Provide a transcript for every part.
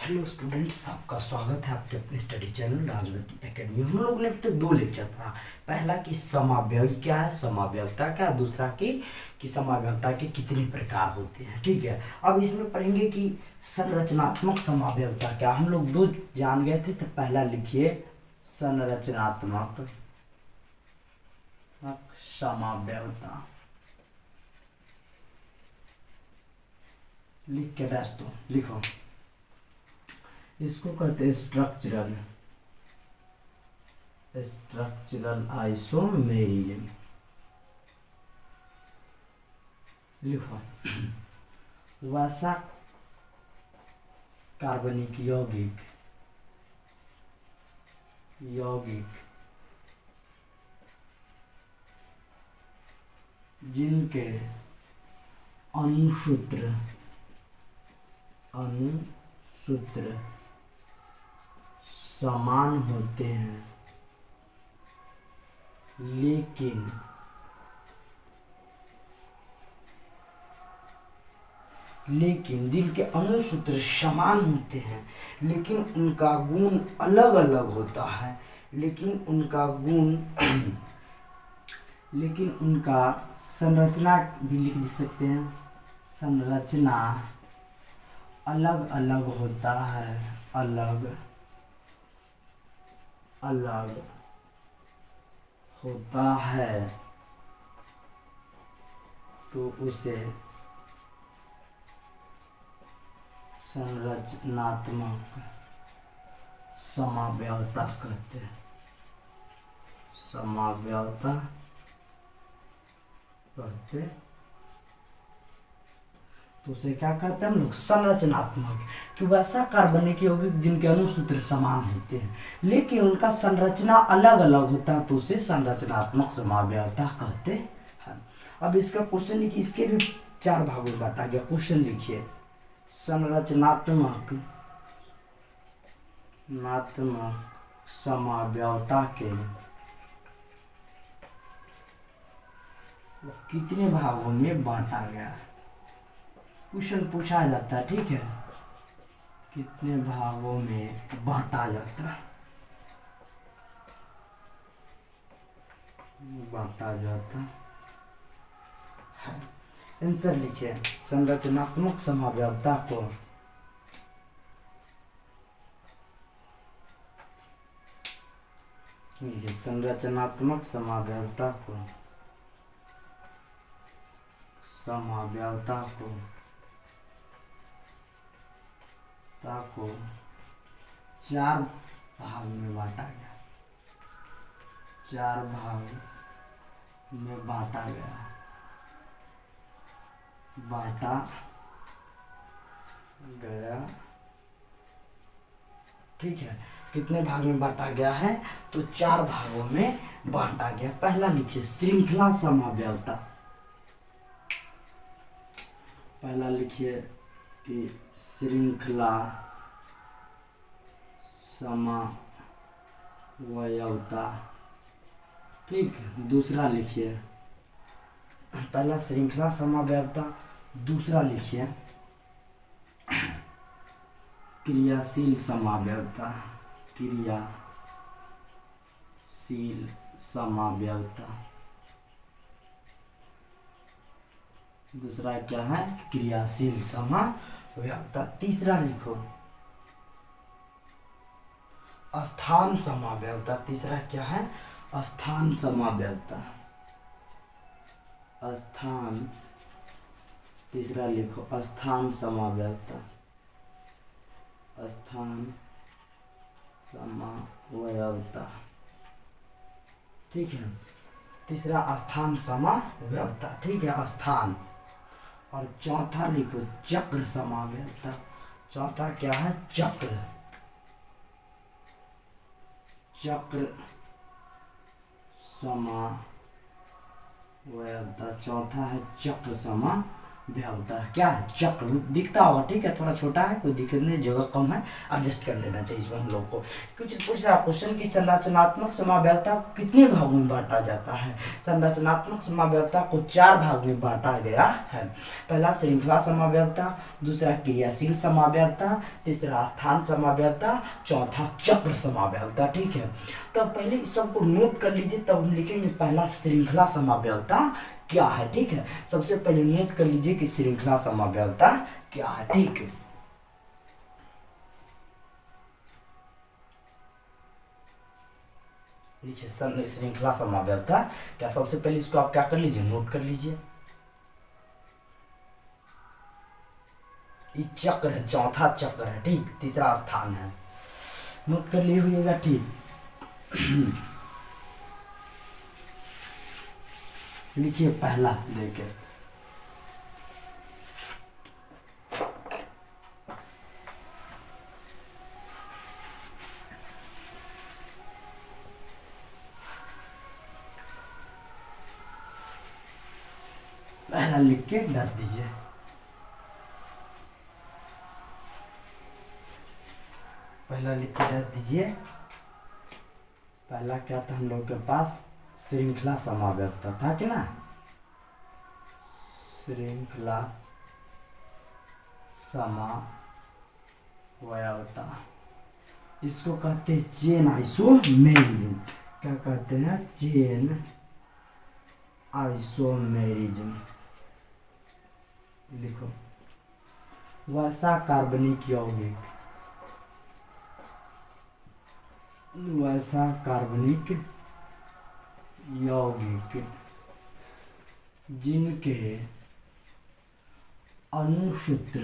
Hello students, आपका स्वागत है आपके अपने स्टडी चैनल राजवती एकेडमी। हम लोग ने अब तक दो लेक्चर पढ़ा। पहला कि समावयव क्या है, समावयवता क्या, दूसरा कि समावयवता के कितने प्रकार होते हैं। ठीक है, अब इसमें पढ़ेंगे कि संरचनात्मक समावयवता क्या। हम लोग दो जान गए थे, तो पहला लिखिए संरचनात्मक समावयवता, लिख के डैश दो, लिखो। इसको कहते हैं स्ट्रक्चरल आइसोमेरिज्म। लिखो। वैसा कार्बनिक यौगिक जिनके अणुसूत्र समान होते हैं, लेकिन जिनके अणुसूत्र समान होते हैं लेकिन उनका गुण अलग अलग होता है, लेकिन उनका संरचना भी लिख सकते हैं, संरचना अलग अलग होता है, अलग होता है, तो उसे संरचनात्मक समावयवता कहते हैं। तो उसे क्या कहते हैं हम लोग? संरचनात्मक। कि वैसा कार्बनिक यौगिक जिनके अणुसूत्र समान होते हैं लेकिन उनका संरचना अलग अलग होता है, तो उसे संरचनात्मक समावयवता कहते हैं। अब इसका क्वेश्चन लिखिए, इसके भी चार भागों में बांटा गया। क्वेश्चन लिखिए, संरचनात्मक समावयवता के कितने भागों में बांटा गया है। क्वेश्चन पूछा जाता है, ठीक है, कितने भागों में बांटा जाता है, आंसर लिखिए। संरचनात्मक समावयवता को लिखिए, संरचनात्मक समावयवता को चार भाग में बांटा गया, ठीक है। कितने भाग में बांटा गया है? तो चार भागों में बांटा गया। पहला लिखिए श्रृंखला समावयवता। पहला लिखिए कि श्रृंखला समावयवता, ठीक। दूसरा लिखिए, पहला श्रृंखला समावयवता, दूसरा लिखिए क्रियाशील समावयवता, दूसरा क्या है? क्रियाशील समावयवता। तीसरा लिखो स्थान समावयवता। तीसरा क्या है? स्थान समावयवता। तीसरा लिखो स्थान समावयवता। ठीक है, तीसरा स्थान समावयवता, ठीक है, स्थान। और चौथा लिखो चक्र समावयवता। चौथा क्या है? चक्र समावयवता। चौथा है चक्र समावयवता। व्यावता क्या है, चक्र दिखता होगा, ठीक है, थोड़ा छोटा है, कोई दिक्कत नहीं, जगह कम है, एडजस्ट कर लेना चाहिए इसमें हम लोग को। कुछ पूछ रहा क्वेश्चन की संरचनात्मक समाव्यवता को कितने भागों में बांटा जाता है। संरचनात्मक समाव्यवता को 4 भाग में बांटा गया है। पहला श्रृंखला समाव्यवता, दूसरा क्रियाशील समाव्यवता, तीसरा स्थान समाव्यवता, चौथा चक्र समाव्यवता, ठीक है। तो पहले इस सबको नोट कर लीजिए, तब हम लिखेंगे पहला श्रृंखला समाव्यवता क्या है, ठीक है। सबसे पहले नोट कर लीजिए कि श्रृंखला समाव्यवता क्या है, ठीक है। लिखिए श्रृंखला समाव्यवता क्या, सबसे पहले इसको आप क्या कर लीजिए, नोट कर लीजिए। ये चक्र है, चौथा चक्र है, ठीक, तीसरा स्थान है, नोट कर लिए हुएगा, ठीक। लिखिए पहला लेके पहला लिख के डस दीजिए। पहला लिख के डस दीजिए। पहला क्या था हम लोग के पास, श्रृंखला समाव्यवता था कि ना, श्रृंखला समाव्यवता, इसको कहते हैं चेन आइसोमेरिज्म। क्या कहते हैं, चेन आइसोमेरिज्म। लिखो वसा कार्बनिक यौगिक, वसा कार्बनिक यौगिक जिनके अणुसूत्र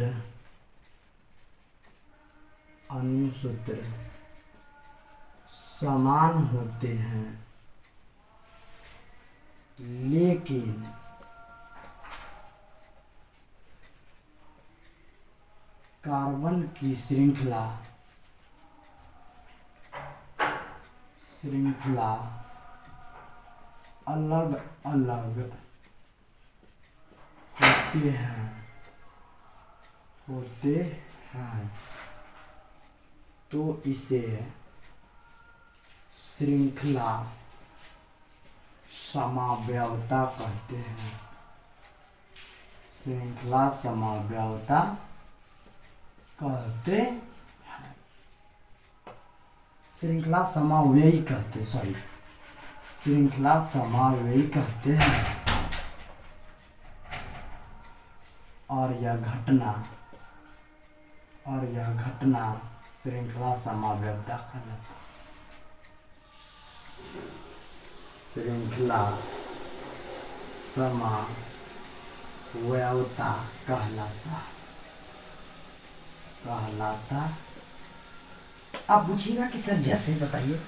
समान होते हैं, लेकिन कार्बन की श्रृंखला अलग अलग होते हैं, तो इसे श्रृंखला समाव्यवता कहते हैं। श्रृंखला समाव्यवता कहते हैं, श्रृंखला समावयवी कहते, सॉरी, श्रृंखला समावयवी कहते हैं। और यह घटना श्रृंखला समाव्यवता कहलाता है। श्रृंखला समाव्यवता कहलाता। आप पूछिएगा कि सर जैसे बताइए,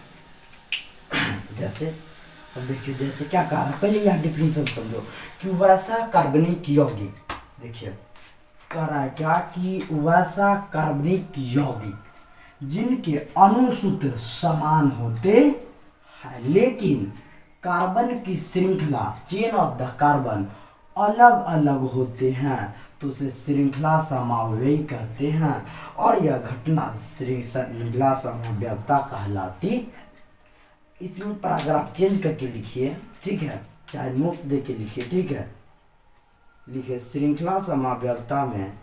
जैसे अब देखिए, जैसे क्या कहा है, पहले यहाँ डिफिनेशन समझो कि वैसा कार्बनिक यौगिक, देखिए कह रहा है क्या कि वैसा कार्बनिक यौगिक जिनके अणुसूत्र समान होते हैं, लेकिन कार्बन की श्रृंखला चेन ऑफ द कार्बन अलग अलग होते हैं, तो उसे श्रृंखला समावयवी कहते हैं। और यह घटना श्रृंखला समाव्यवता कहलाती। इसमें पैराग्राफ चेंज करके लिखिए, ठीक है, चाहे नोट दे के लिखिए, ठीक है। लिखिए श्रृंखला समाव्यवता में,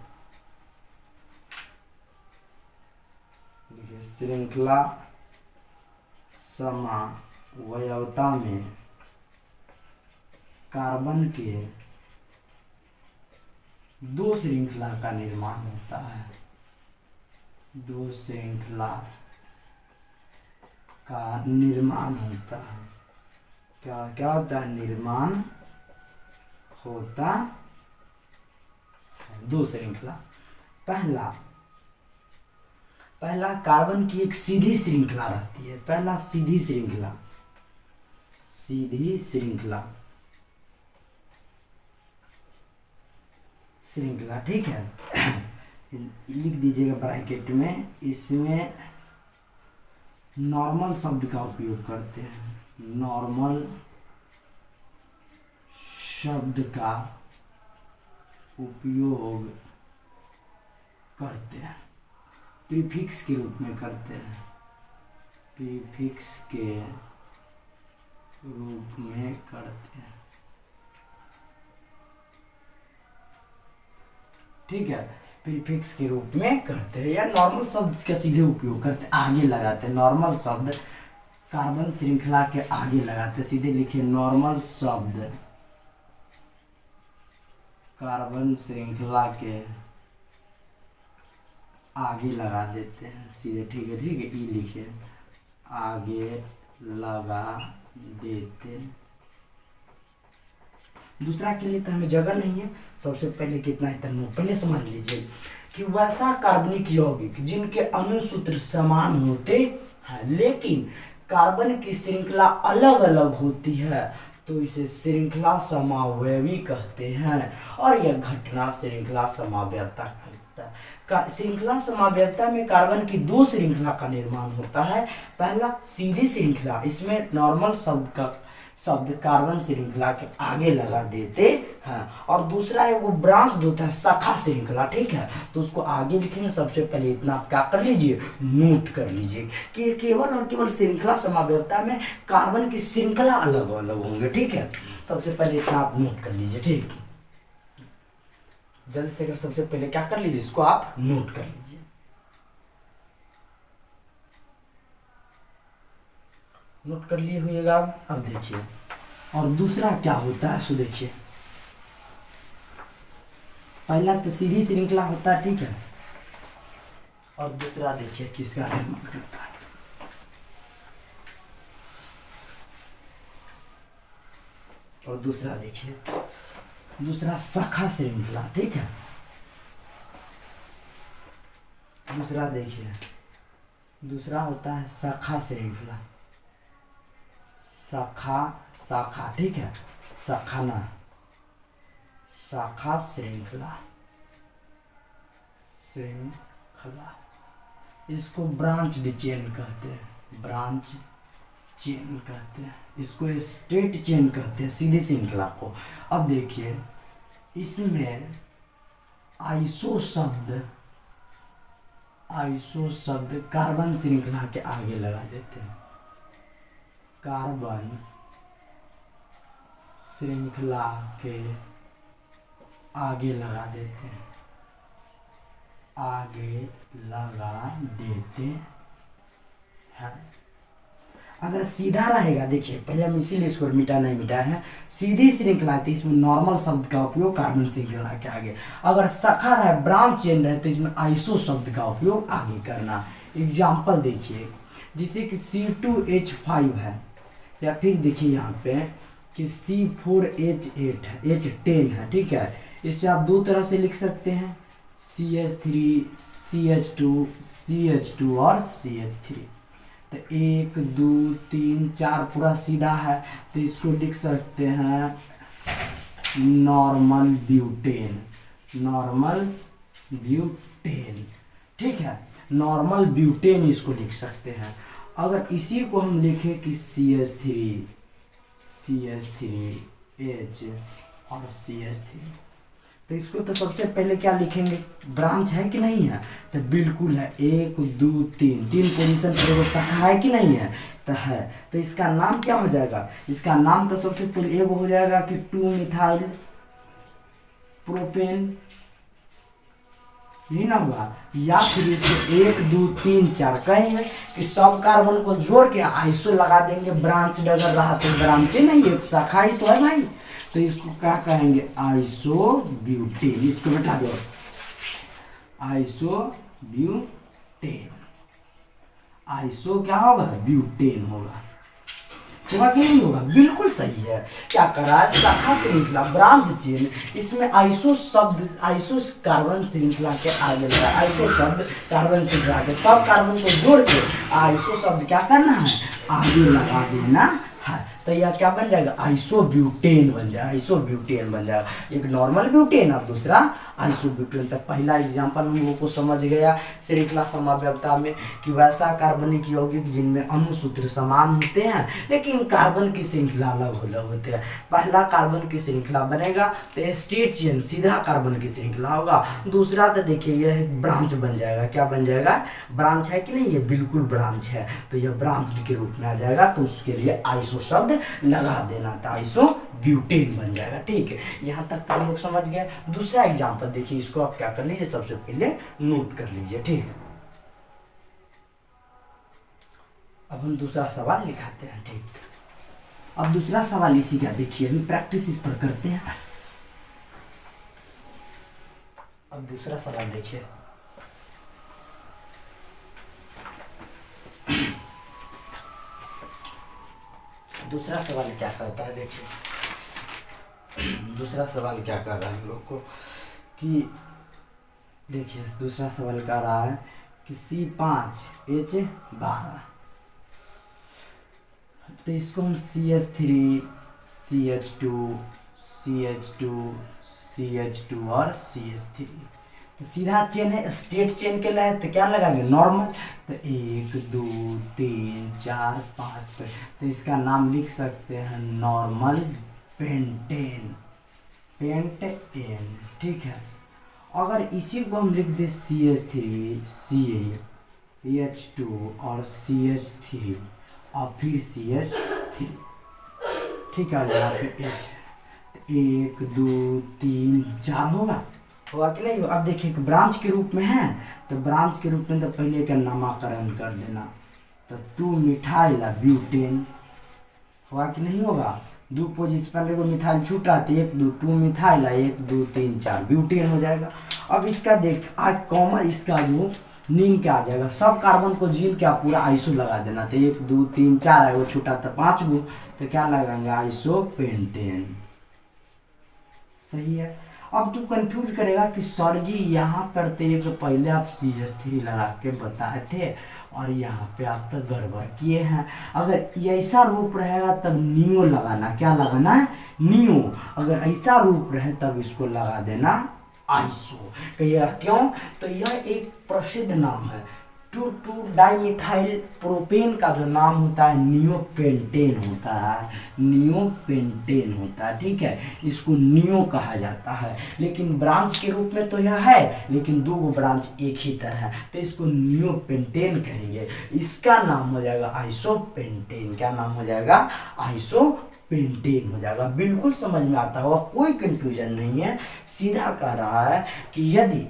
लिखिए श्रृंखला समाव्यवता में कार्बन के 2 श्रृंखला का निर्माण होता है। 2 श्रृंखला का निर्माण होता है। क्या क्या होता है, निर्माण होता है 2 श्रृंखला। पहला कार्बन की एक सीधी श्रृंखला रहती है, पहला सीधी श्रृंखला, ठीक है। लिख दीजिएगा ब्रैकेट में, इसमें नॉर्मल शब्द का उपयोग करते हैं, नॉर्मल शब्द का उपयोग करते हैं, प्रीफिक्स के रूप में करते हैं, प्रीफिक्स के रूप में करते हैं। ठीक है, प्रीफिक्स के रूप में करते हैं या नॉर्मल शब्द का सीधे उपयोग करते हैं, आगे लगाते हैं। नॉर्मल शब्द कार्बन श्रृंखला के आगे लगाते हैं, सीधे लिखिए नॉर्मल शब्द कार्बन श्रृंखला के आगे लगा देते हैं सीधे। ठीक है, ई लिखिए, आगे लगा देते। दूसरा के लिए तो हमें जगह नहीं है, सबसे पहले कितना है तनु पहले समझ लीजिए कि वैसा कार्बनिक यौगिक जिनके अणुसूत्र समान होते हैं लेकिन कार्बन की श्रृंखला अलग अलग होती है तो इसे श्रृंखला समावयवी कहते हैं और यह घटना श्रृंखला समावयवता कहलाता है। श्रृंखला समावयवता में कार्बन की दो श्रृंखला का निर्माण होता है। पहला सीधी श्रृंखला, इसमें नॉर्मल शब्द कार्बन श्रृंखला के आगे लगा देते हैं और दूसरा है वो ब्रांच होता है शाखा श्रृंखला। ठीक है, तो उसको आगे लिखेंगे। सबसे पहले इतना आप क्या कर लीजिए, नोट कर लीजिए कि केवल और केवल श्रृंखला समावयवता में कार्बन की श्रृंखला अलग अलग होंगे। ठीक है, सबसे पहले इतना आप नोट कर लीजिए। ठीक, जल्द से सबसे पहले क्या कर लीजिए, इसको आप नोट कर लीजिए। नोट कर लिए हुएगा। अब देखिए और दूसरा क्या होता है, सो देखिए पहला तो सीधी श्रृंखला होता है। ठीक है, और दूसरा देखिए किसका निर्माण करता है, और दूसरा देखिए दूसरा शाखा श्रृंखला। ठीक है, दूसरा देखिए दूसरा होता है शाखा श्रृंखला, शाखा। ठीक है, शाखा श्रृंखला, इसको ब्रांच चेन कहते हैं, ब्रांच चेन कहते हैं, इसको स्ट्रेट चेन कहते हैं, सीधी श्रृंखला को। अब देखिए इसमें आइसो शब्द कार्बन श्रृंखला के आगे लगा देते हैं, कार्बन श्रृंखला के आगे लगा देते हैं, आगे लगा देते हैं। अगर सीधा रहेगा, देखिए पहले हम इसीलिए इसको मिटा है, सीधी श्रृंखला थी इसमें नॉर्मल शब्द का उपयोग कार्बन श्रृंखला के आगे। अगर शाखा रहे, ब्रांच चेन रहे तो इसमें आइसो शब्द का उपयोग आगे करना। एग्जाम्पल देखिए जैसे कि C2H5 है, या फिर देखिए यहाँ पे कि C4H8 है, H10 है। ठीक है, इसे आप दो तरह से लिख सकते हैं, CH3 CH2 और CH3। तो 1 2 3 4 पूरा सीधा है तो इसको लिख सकते हैं नॉर्मल ब्यूटेन। ठीक है, नॉर्मल ब्यूटेन इसको लिख सकते हैं। अगर इसी को हम लिखें कि CH3H और CH3, तो इसको तो सबसे पहले क्या लिखेंगे, ब्रांच है कि नहीं है, तो बिल्कुल है। 1 2 3 पोजीशन पर वो शाखा है कि नहीं है, तो है। तो इसका नाम क्या हो जाएगा, इसका नाम तो सबसे पहले एक हो जाएगा कि 2 मिथाइल प्रोपेन, यही ना हुआ। या फिर इसको 1 2 3 4 कहेंगे कि सब कार्बन को जोड़ के आइसो लगा देंगे। ब्रांच अगर रहा तो ब्रांच ही नहीं, एक शाखा ही तो है भाई, तो इसको क्या कहेंगे, आइसो ब्यूटेन। इसको बैठा दो, आइसो ब्यूटेन। आइसो क्या होगा, ब्यूटेन होगा कि नहीं होगा, बिल्कुल सही है। क्या करा है, शाखा श्रृंखला ब्रांच चेन, इसमें आइसो शब्द, आइसो कार्बन श्रृंखला के आगे लगा, आइसो शब्द कार्बन श्रृंखला के सब कार्बन को जोड़ के आइसो शब्द क्या करना है, आगे लगा देना है। तो यह क्या बन जाएगा, आइसोब्यूटेन बन जाएगा, आइसोब्यूटेन बन जाएगा। एक नॉर्मल ब्यूटेन और दूसरा आइसोब्यूटेन। तो पहला एग्जाम्पल हम लोगों को समझ गया श्रृंखला समव्यवता में कि वैसा कार्बनिक यौगिक जिनमें अणुसूत्र समान होते हैं लेकिन कार्बन की श्रृंखला अलग अलग होते हैं। पहला कार्बन की श्रृंखला बनेगा तो स्टेट चेन सीधा कार्बन की श्रृंखला होगा। दूसरा तो देखिए यह ब्रांच बन जाएगा, क्या बन जाएगा, ब्रांच है कि नहीं, ये बिल्कुल ब्रांच है, तो यह ब्रांच के रूप में आ जाएगा। तो उसके लिए आइसो शब्द लगा देना था, आइसो ब्यूटेन बन जाएगा। ठीक है, यहाँ तक तो हम लोग समझ गए। दूसरा एग्जाम्पल देखिए, इसको आप क्या कर लीजिए, सबसे पहले नोट कर लीजिए। ठीक है, अब हम दूसरा सवाल लिखाते हैं। ठीक, अब दूसरा सवाल इसी का देखिए, अभी प्रैक्टिस इस पर करते हैं। अब दूसरा सवाल देखिए, दूसरा सवाल क्या कहता है, देखिए दूसरा सवाल क्या कर रहा है हम लोग को कि देखिए दूसरा सवाल कह रहा है कि C5H12, तो इसको हम CH3 CH2 CH2 CH2 और CH3, तो सीधा चेन है, स्टेट चेन के लिए तो क्या लगाएंगे, नॉर्मल। तो 1 2 3 4 5, तो इसका नाम लिख सकते हैं नॉर्मल पेंटेन, पेंटेन। ठीक है, अगर इसी को हम लिख दे CH3 CH2 और CH3 और फिर CH3, ठीक है, यहाँ पे H, 1 2 3 4 होगा कि नहीं। अब देखिए ब्रांच के रूप में है, तो ब्रांच के रूप में तो पहले का नामकरण कर देना, तो 2 मिथाइल ब्यूटेन होगा कि नहीं होगा। 2 पोजिशन पहले को मिथाइल छूट रहा था, 1 2 2 मिथाइल 1 2 3 4 ब्यूटेन हो जाएगा। अब इसका देख आज कॉमन इसका जो नीम क्या आ जाएगा, सब कार्बन को जीन क्या पूरा आइसो लगा देना, तो 1 2 3 4 है, वो छूटा था 5 गो, तो क्या लगाएंगे, आइसो पेंटेन। सही है। अब तू कंफ्यूज करेगा कि सर जी यहाँ पर तो पहले आप CH3 लगा के बताए थे और यहाँ पे आप तो गड़बड़ किए हैं। अगर ऐसा रूप रहेगा तब नियो लगाना, क्या लगाना है, नियो। अगर ऐसा रूप रहे तब इसको लगा देना आइसो। कहिएगा क्यों, तो यह एक प्रसिद्ध नाम है, 2,2 डाइमिथाइल प्रोपेन का जो नाम होता है नियोपेंटेन होता है, नियोपेंटेन होता है। ठीक है, इसको नियो कहा जाता है, लेकिन ब्रांच के रूप में तो यह है, लेकिन 2 ब्रांच एक ही तरह है, तो इसको नियोपेंटेन कहेंगे। इसका नाम हो जाएगा आइसोपेंटेन। क्या नाम हो जाएगा, आइसोपेंटेन हो जाएगा। बिल्कुल समझ में आता होगा, कोई कंफ्यूजन नहीं है। सीधा कह रहा है कि यदि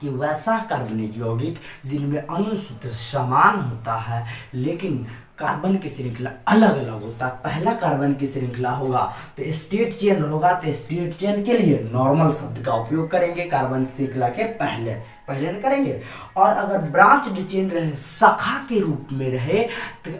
कि वैसा कार्बनिक यौगिक जिनमें अणुसूत्र समान होता है लेकिन कार्बन की श्रृंखला अलग अलग होता है। पहला कार्बन की श्रृंखला होगा तो स्टेट चेन होगा, तो स्टेट चेन के लिए नॉर्मल शब्द का उपयोग करेंगे कार्बन की श्रृंखला के पहले न करेंगे। और अगर ब्रांच चेन रहे, शाखा के रूप में रहे, तो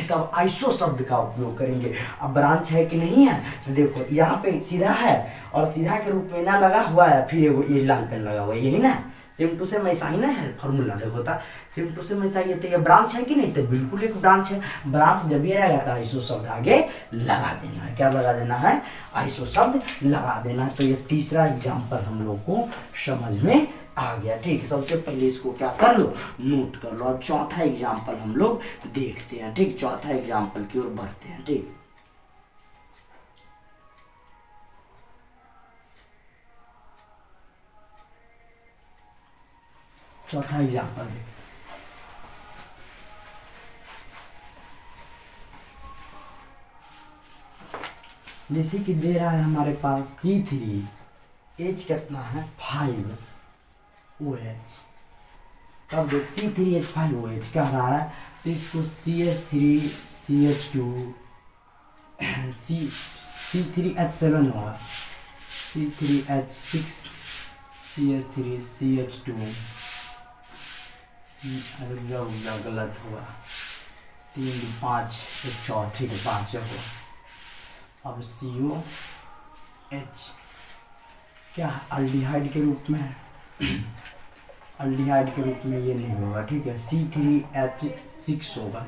तब आइसो शब्द का उपयोग करेंगे। अब ब्रांच है कि नहीं है, तो देखो यहाँ पे सीधा है और सीधा के रूप में ना लगा हुआ है, फिर ये लाल पेन लगा हुआ है, यही ना, सेम टू सेम ऐसा ही ना है फॉर्मूला। देखो था सेम टू सेम ऐसा ही है, तो ये ब्रांच है कि नहीं, तो बिल्कुल एक ब्रांच है। ब्रांच जब ये रहेगा तो आइसो शब्द आगे लगा देना है। क्या लगा देना है, आइसो शब्द लगा देना है। तो ये तीसरा एग्जाम्पल हम लोग को समझ में आ गया। ठीक है, सबसे पहले इसको क्या कर लो, नोट कर लो। अब चौथा एग्जाम्पल हम लोग देखते हैं। ठीक, चौथा एग्जाम्पल की ओर बढ़ते हैं। ठीक, चौथा एग्जाम्पल जैसे कि दे रहा है हमारे पास C3H कितना है 5OH। तब देख C3H5OH कह रहा है, तो इसको CH3 CH2 C3H7 होगा, C3H6 CH3 CH2, गलत हुआ, 3 5 4, ठीक है 5 होगा। अब COH क्या अल्डिहाइड के रूप में है, अल्डिहाइड के रूप में ये नहीं होगा। ठीक है, C3H6 होगा,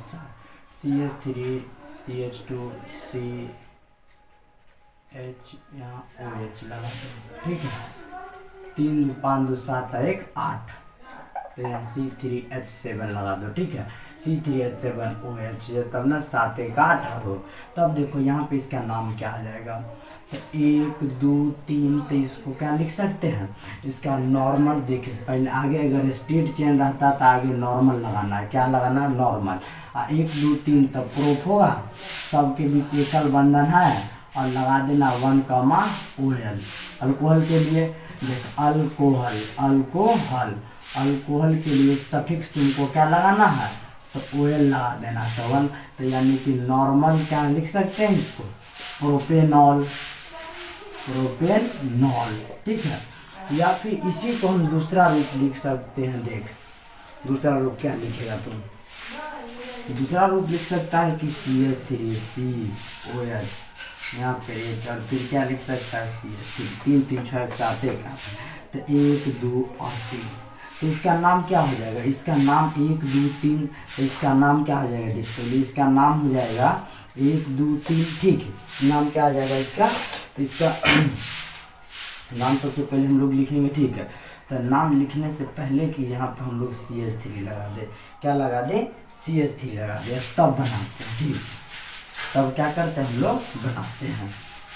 CH3 CH2 CH यहाँ OH लगा दो, ठीक है। 3 5 2 7 1 8, तो यहाँ C3H7 लगा दो, ठीक है। C3H7OH, तब ना 7 1 8 हो। तब देखो यहाँ पे इसका नाम क्या आ जाएगा, तो 1 2 3, तो इसको क्या लिख सकते हैं, इसका नॉर्मल। देखिए पहले आगे अगर स्टेट चेन रहता तो आगे नॉर्मल लगाना है, क्या लगाना है, नॉर्मल। 1 2 3 तब प्रूफ होगा, सबके बीच एकल बंधन है, और लगा देना 1, OL। अल्कोहल के लिए देख अल्कोहल, अल्कोहल, अल्कोहल के लिए सफिक्स तुमको क्या लगाना है, तो OL लगा देना, तो 1। तो यानी कि नॉर्मल क्या लिख सकते हैं इसको, प्रोपेनॉल, प्रोपेनॉल, ठीक है। या फिर इसी को हम दूसरा रूप लिख सकते हैं। देख दूसरा रूप क्या लिखेगा तुम, दूसरा रूप लिख सकता है कि CH3COH, यहाँ पे एक, और फिर क्या लिख सकता है CH3, 3 3 6 7 1, तो 1 2 और 3। तो इसका नाम क्या हो जाएगा, इसका नाम 1 2 3, तो इसका नाम क्या हो जाएगा, देख पहले इसका नाम हो जाएगा 1 2 3, ठीक है। नाम क्या आ जाएगा इसका, तो इसका नाम सबसे पहले हम लोग लिखेंगे, ठीक है। तो नाम लिखने से पहले कि यहाँ पे हम लोग CH3 लगा दे, क्या लगा दे, CH3 लगा दे, तब बनाते हैं, ठीक। तब क्या करते हैं हम लोग, बनाते हैं।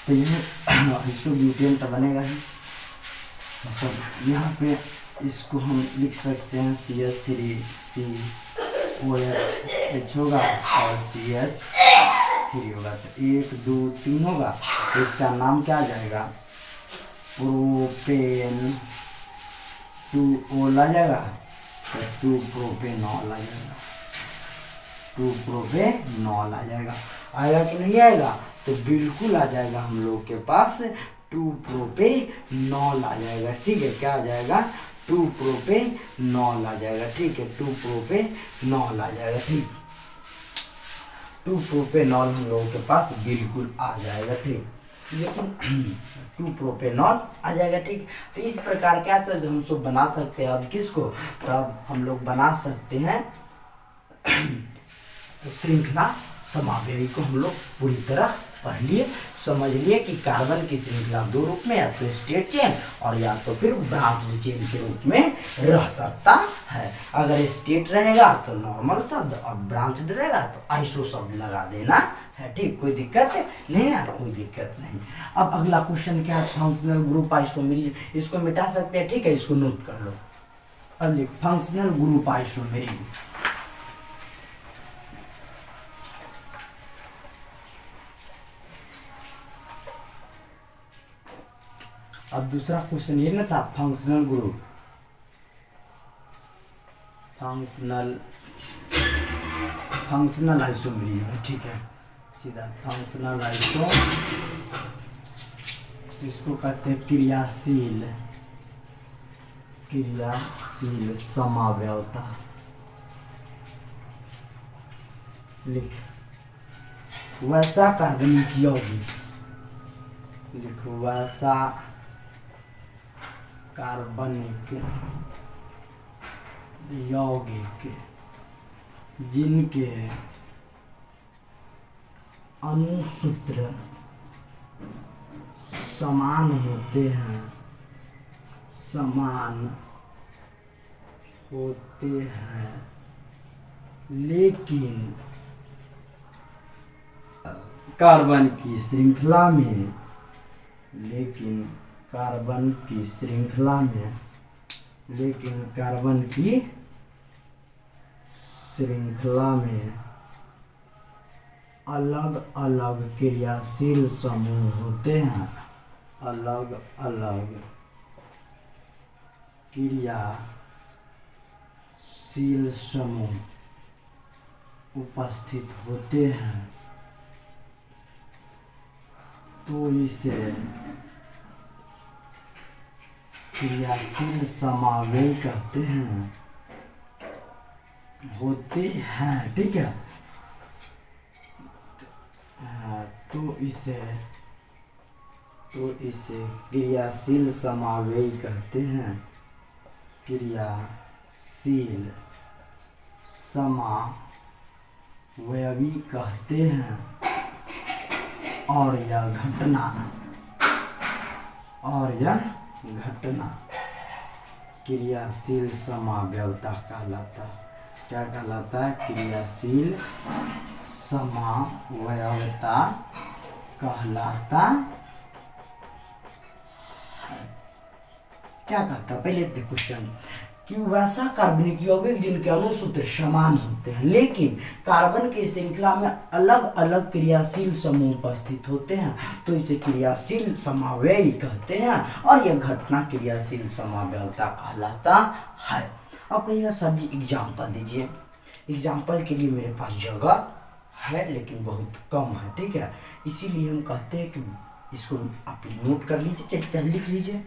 तो ये आइसोब्यूटेन तो बनेगा ही सब। यहाँ पे इसको हम लिख सकते हैं CH3COH होगा और CH3 होगा, तो 1 2 3 होगा, तो इसका नाम क्या आ जाएगा, प्रोपेन 2O आ जाएगा, तो 2 प्रोपेनॉल आ जाएगा, 2 प्रोपेनॉल आ जाएगा। आएगा कि नहीं आएगा, तो बिल्कुल आ जाएगा हम लोग के पास 2 प्रोपेनॉल आ जाएगा, ठीक है। क्या आ जाएगा, 2 प्रोपेनॉल आ जाएगा, ठीक है। 2 प्रोपेनॉल आ जाएगा, ठीक। 2 प्रोपेनॉल हम लोगों के पास बिल्कुल आ जाएगा, ठीक। लेकिन 2 प्रोपेनॉल आ जाएगा, ठीक। तो इस प्रकार क्या सर हम सब बना सकते हैं। अब किसको, तो अब हम लोग बना सकते हैं श्रृंखला समावेगी को। हम लोग पूरी तरह पढ़ लिए, समझ लिए कि कार्बन की श्रृंखला 2 रूप में, या तो स्टेट चेन और या तो फिर ब्रांच चेन के रूप में रह सकता है। अगर स्टेट रहेगा तो नॉर्मल शब्द, और ब्रांच रहेगा तो आइसो शब्द लगा देना है, ठीक। कोई दिक्कत नहीं है, कोई दिक्कत नहीं। अब अगला क्वेश्चन क्या है, फंक्शनल ग्रुप आइसोमेरी, इसको मिटा सकते हैं, ठीक है। इसको नोट कर लो। अब लिख फंक्शनल ग्रुप आइसोमेरी। अब दूसरा क्वेश्चन ये ना था, फंक्शनल ग्रुप, फंक्शनल आइसोमेरी है, ठीक है। सीधा फंक्शनल आइसो, इसको कहते हैं क्रियाशील, क्रियाशील समावयवता। लिख वैसा कार्बनिक यौगिक, लिख वैसा कार्बनिक यौगिक जिनके अणुसूत्र समान होते हैं, समान होते हैं, लेकिन कार्बन की श्रृंखला में, लेकिन कार्बन की श्रृंखला में, लेकिन कार्बन की श्रृंखला में अलग अलग क्रियाशील समूह होते हैं, अलग अलग क्रियाशील समूह उपस्थित होते हैं, तो इसे क्रियाशील समावेग कहते हैं, होते हैं, ठीक है। तो इसे क्रियाशील समावेग कहते हैं, क्रियाशील समावेगी कहते हैं, और यह घटना, और यह घटना क्रियाशील समावयवता कहलाता है। क्या कहलाता है? क्रियाशील समावयवता कहलाता है। क्या कहता है? पहले देखो क्वेश्चन कि वैसा कार्बनिक यौगिक जिनके अणु सूत्र समान होते हैं लेकिन कार्बन की श्रृंखला में अलग अलग क्रियाशील समूह उपस्थित होते हैं तो इसे क्रियाशील समावयवी कहते हैं और यह घटना क्रियाशील समावयवता कहलाता है। अब कहिएगा सर जी एग्जाम्पल दीजिए। एग्जाम्पल के लिए मेरे पास जगह है लेकिन बहुत कम है, ठीक है, इसीलिए हम कहते हैं कि इसको आप नोट कर लीजिए, चाहे लिख लीजिए।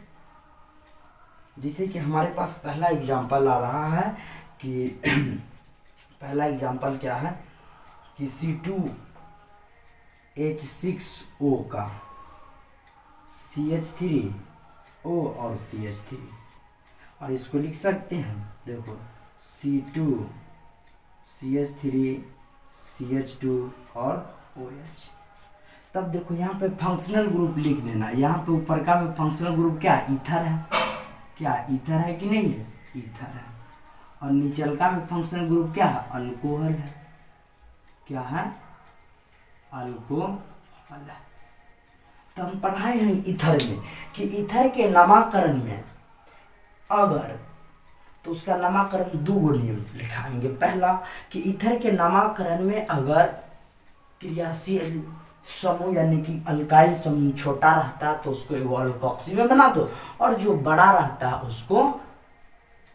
जैसे कि हमारे पास पहला एग्जाम्पल आ रहा है कि पहला एग्जाम्पल क्या है कि C2H6O का CH3O और CH3, और इसको लिख सकते हैं, देखो C2CH3 CH2 और OH। तब देखो यहाँ पे फंक्शनल ग्रुप लिख देना। यहाँ पे ऊपर का में फंक्शनल ग्रुप क्या है? ईथर है। क्या ईथर है कि नहीं है? ईथर है। और नीचल का में फंक्शनल ग्रुप क्या है? अल्कोहल है। क्या है? अल्कोहल है। तो हम पढ़ाए हैं ईथर में कि ईथर के नामकरण में अगर, तो उसका नामकरण दो नियम लिखाएंगे। पहला कि ईथर के नामकरण में अगर क्रियाशील समूह यानी कि अल्काइल समूह छोटा रहता है तो उसको एगो अल्कोक्सी में बना दो, और जो बड़ा रहता है उसको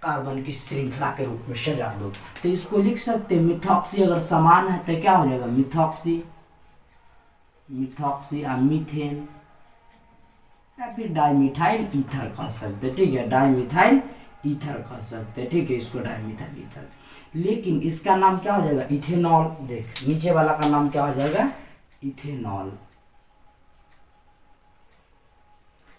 कार्बन की श्रृंखला के रूप में सजा दो। तो इसको लिख सकते हैं मिथॉक्सी, अगर समान है तो क्या हो जाएगा? मिथॉक्सी, मिथॉक्सी या मीथेन या फिर डाइमिथाइल ईथर कह सकते हैं, ठीक है, डाइमिथाइल ईथर कह सकते हैं, ठीक है, इसको डाइमिथाइल ईथर। लेकिन इसका नाम क्या हो जाएगा? इथेनॉल। देख नीचे वाला का नाम क्या हो जाएगा? इथेनॉल।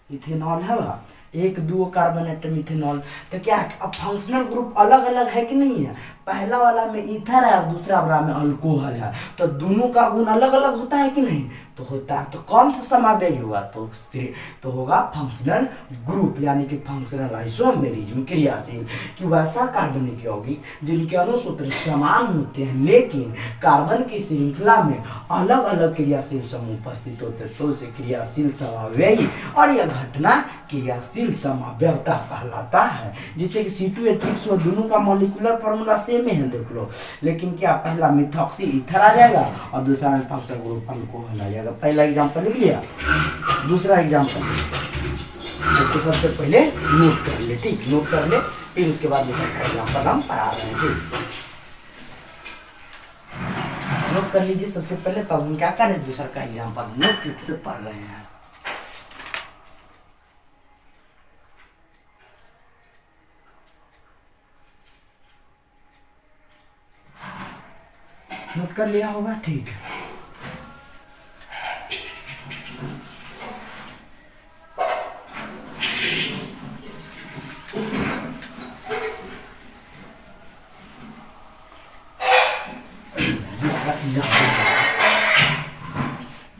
इथेनॉल है ना, एक दो कार्बन एटम इथेनॉल। तो क्या है? अब फंक्शनल ग्रुप अलग अलग है कि नहीं है? पहला वाला में ईथर है और दूसरा वाला में अल्कोहल है, तो दोनों का गुण अलग अलग होता है कि नहीं? तो होता है। तो कौन सा समावेश होगा? तो होगा फंक्शनल ग्रुप यानी कि फंक्शनल आइसोमेरिज्म, क्रियाशील। कि वैसा कार्बनिक यौगिक जिनके अणु सूत्र समान होते हैं लेकिन कार्बन की श्रृंखला में अलग अलग क्रियाशील समूह उपस्थित होते हैं तो उसे क्रियाशील समावेशी और यह घटना क्रियाशील समावयवता कहलाता है। जैसे कि C2H6O दोनों का मॉलिक्यूलर फॉर्मूला सेम है, देख लो, लेकिन क्या पहला मिथॉक्सी ईथर आ जाएगा और दूसरा में फंक्शनल ग्रुप अल्कोहल आ जाएगा। पहला एग्जांपल लिख लिया। दूसरा एग्जांपल इसको सबसे पहले नोट कर ले, ठीक, नोट कर ले, फिर उसके बाद दूसरा एग्जांपल हम पढ़ा रहे हैं, ठीक, नोट कर लीजिए सबसे पहले, तब हम क्या करें दूसरा का एग्जांपल नोट फिर से पढ़ रहे हैं। नोट कर लिया होगा, ठीक है।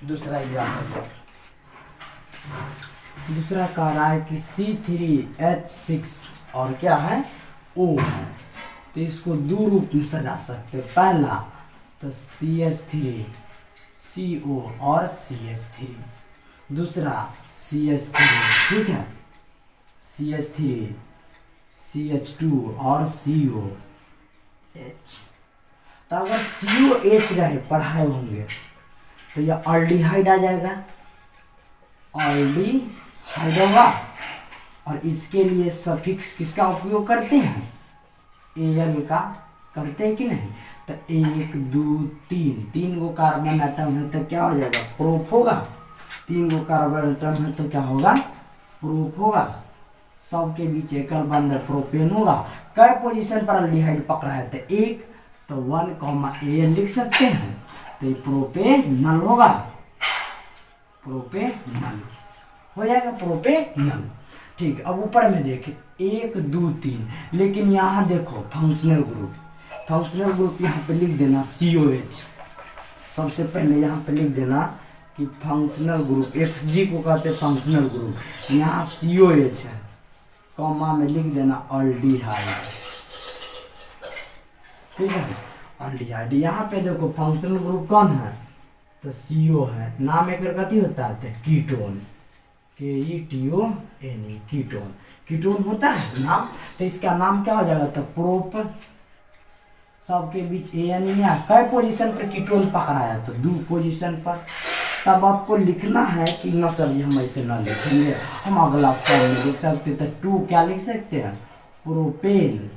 दूसरा एग्जाम्पल दूसरा कह रहा है कि C3H6 और क्या है? O है। तो इसको दो रूप में सजा सकते हैं। पहला तो CH3CO और CH3, दूसरा CH3, ठीक है, CH3 CH2 और COH। तो अगर COH रहे पढ़ाए होंगे तो यह अल्डिहाइड आ जाएगा, अल्डिहाइड होगा। और इसके लिए सफिक्स किसका उपयोग करते हैं? Al का करते हैं कि नहीं? तो 1 2 3 तीन गो कार्बन एटम है तो क्या हो जाएगा? प्रोप होगा। 3 गो कार्बन एटम है तो क्या होगा? प्रोप होगा। सबके बीच एकल बंद प्रोपेन होगा। कै पोजीशन पर अल्डिहाइड पकड़ा है? तो 1, तो 1, Al लिख सकते हैं, तो ये प्रोपेनल होगा, प्रोपेनल हो जाएगा, प्रोपेनल, ठीक। अब ऊपर में देखें 1 2 3, लेकिन यहाँ देखो फंक्शनल ग्रुप, फंक्शनल ग्रुप यहाँ पे लिख देना COH। सबसे पहले यहाँ पे लिख देना कि फंक्शनल ग्रुप Fg को कहते हैं फंक्शनल ग्रुप। यहाँ COH है, कॉमा में लिख देना अल्डिहाइड, ठीक है, अल्डिहाइड। यहाँ पे देखो फंक्शनल ग्रुप कौन है, तो CO है। नाम एक कथी होता है, कीटोन, KETON, कीटोन। कीटोन होता है नाम, तो इसका नाम क्या हो जाएगा, तो प्रोप, सबके बीच AN है। कई पोजीशन पर कीटोन पकड़ाया, तो 2 पोजीशन पर। तब आपको लिखना है कि न सर हम ऐसे ना लिखेंगे, हम अगला फॉर्म में लिख सकते, तो 2 क्या लिख सकते हैं, प्रोपेन,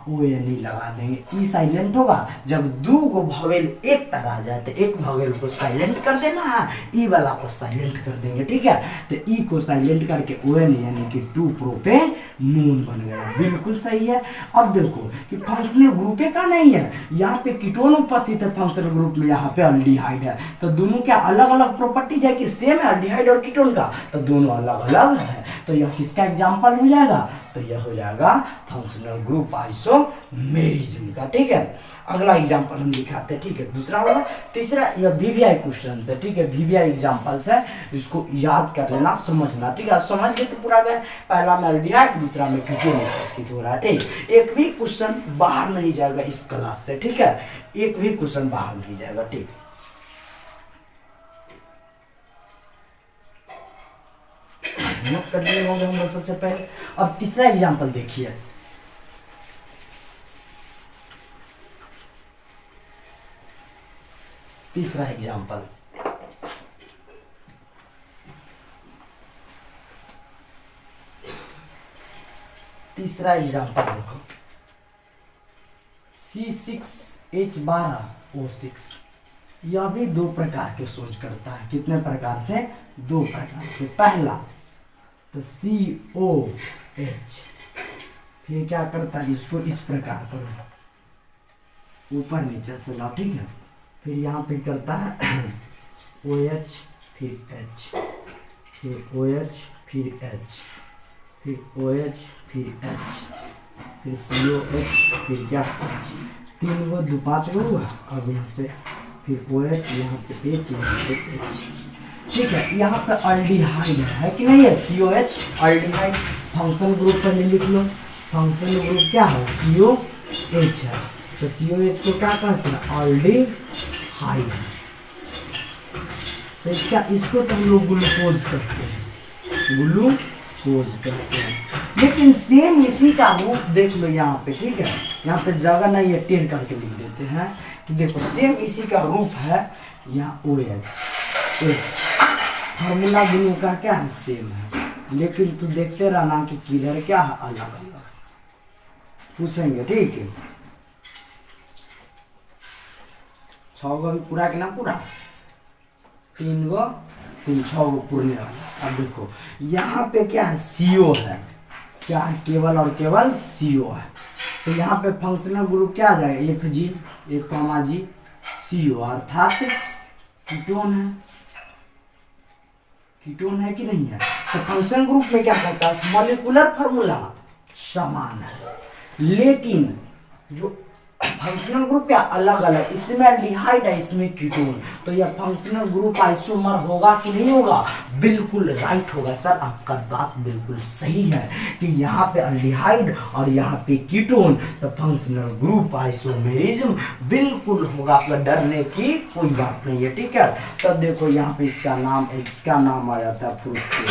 ONE लगा देंगे। ई साइलेंट होगा। जब 2 को वोवेल एक तरह आ जाए तो एक वोवेल को साइलेंट कर देना है, ई वाला को साइलेंट कर देंगे, ठीक है। तो ई को साइलेंट करके ON यानी कि 2 प्रोपेन नून बन गया। बिल्कुल सही है। अब देखो कि फंक्शनल ग्रुप का नहीं है, यहाँ पे कीटोन उपस्थित है फंक्शनल ग्रुप में, यहाँ पे अल्डिहाइड है। तो दोनों क्या अलग अलग प्रॉपर्टीज है कि सेम है अल्डिहाइड और कीटोन का, तो दोनों अलग अलग है। तो यह किसका एग्जाम्पल हो जाएगा, तो यह हो जाएगा फंक्शनल ग्रुप आइसोमेरिज्म का, ठीक है। अगला एग्जांपल हम दिखाते हैं, ठीक है। दूसरा वाला, तीसरा यह VVI क्वेश्चन है, ठीक है। VVI एग्जांपल्स है, इसको याद कर लेना, समझना, ठीक है। समझ गए तो पूरा गए। पहला में अल्डिहाइड, दूसरा में कीटोन उपस्थित हो रहा है, ठीक। एक भी क्वेश्चन बाहर नहीं जाएगा इस क्लास से, ठीक है। एक भी क्वेश्चन बाहर नहीं जाएगा, ठीक। नोट कर लिए होंगे हम लोग सबसे पहले। अब तीसरा एग्जांपल देखिए, तीसरा एग्जांपल, तीसरा एग्जांपल देखो, C6H12O6। यह भी 2 प्रकार के सोच करता है। कितने प्रकार से, 2 प्रकार से। पहला तो COH, फिर क्या करता है, इसको इस प्रकार करो, ऊपर नीचे से लाओ, ठीक है। फिर यहाँ पे करता है OH, फिर H, फिर OH, फिर H, फिर OH, फिर H, फिर COH, फिर क्या H। 3 गो 2 5 गो हुआ। अब यहाँ पे फिर OH, यहाँ पे H, यहाँ पे H, ठीक है। यहाँ पे अल्डिहाइड है कि नहीं है, COH अल्डिहाइड। फंक्शन ग्रुप पर लिख लो, फंक्शन ग्रुप क्या है, COH है। तो COH को क्या कहते हैं, अल्डिहाइड। तो इसको तो हम लोग ग्लूकोज कहते हैं, ग्लूकोज कहते हैं। लेकिन सेम इसी का रूप देख लो यहाँ पे, ठीक है। यहाँ पे जगह नहीं है, टेढ़ करके लिख देते हैं कि देखो सेम इसी का रूप है। यहाँ OH, फॉर्मूला दोनों का क्या है, सेम है। लेकिन तू देखते रहना कि किधर क्या है, अलग अलग पूछेंगे, ठीक है। 6 गो भी पूरा के ना पूरा, 3 गो 3 6 गो पूरने वाला। अब देखो यहाँ पे क्या है, CO है, क्या है, केवल और केवल CO है। तो यहाँ पे फंक्शनल ग्रुप क्या आ जाएगा, FG, G, CO, अर्थात कीटोन है। कीटोन है कि नहीं है। तो फंक्शन ग्रुप में क्या कहता है, मॉलिक्यूलर फार्मूला समान है, लेकिन जो फंक्शनल ग्रुप क्या अलग अलग, इसमें अल्डिहाइड है, इसमें कीटोन। तो यह फंक्शनल ग्रुप आइसोमर होगा कि नहीं होगा, बिल्कुल राइट होगा। सर आपका बात बिल्कुल सही है कि यहाँ पे अल्डिहाइड और यहाँ पे कीटोन, तो फंक्शनल ग्रुप आइसोमेरिज्म बिल्कुल होगा। आपका डरने की कोई बात नहीं है, ठीक है। तब देखो यहाँ पे इसका नाम आ जाता है फ्रुक्टोज,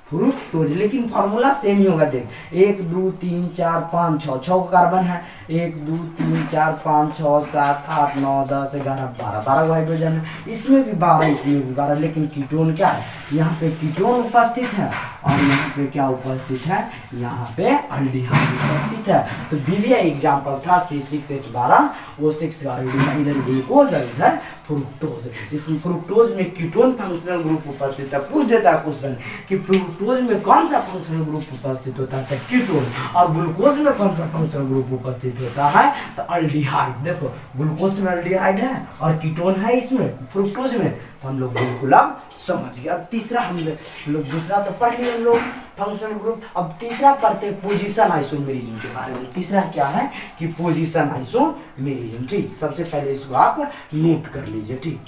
फ्रुक्टोज। लेकिन फॉर्मूला सेम ही होगा। देख 1 2 3 4 5 6 6 कार्बन है, 1 2 3 4 5 6 7 8 9 10 11 12 हाइड्रोजन है। इसमें भी 12, इसमें भी 12। लेकिन कीटोन क्या है, यहाँ पे कीटोन उपस्थित है और यहाँ पे क्या उपस्थित है, यहाँ पे अल्डिहाइड उपस्थित है। तो VVI एग्जाम्पल था C6H12O6 का अल्डिहाइड, इधर ग्लूकोज और इधर फ्रुक्टोज। इसमें फ्रुक्टोज में कीटोन फंक्शनल ग्रुप उपस्थित है। पूछ देता है क्वेश्चन कि फ्रुक्टोज में कौन सा फंक्शनल ग्रुप उपस्थित होता है, कीटोन, और ग्लूकोज में कौन सा फंक्शनल ग्रुप उपस्थित होता है, तो अल्डिहाइड। देखो ग्लूकोज में अल्डिहाइड है और कीटोन है इसमें फ्रुक्टोज में, तो हम लोग बिल्कुल अब समझ गए। अब तीसरा हम लोग दूसरा तो पढ़ लिए हम लोग फंक्शनल ग्रुप। अब तीसरा पढ़ते हैं पोजीशन आइसोमेरिज्म के बारे में। तीसरा क्या है कि पोजीशन आइसोमेरिज्म। ठीक, सबसे पहले इसको आप नोट कर लीजिए। ठीक,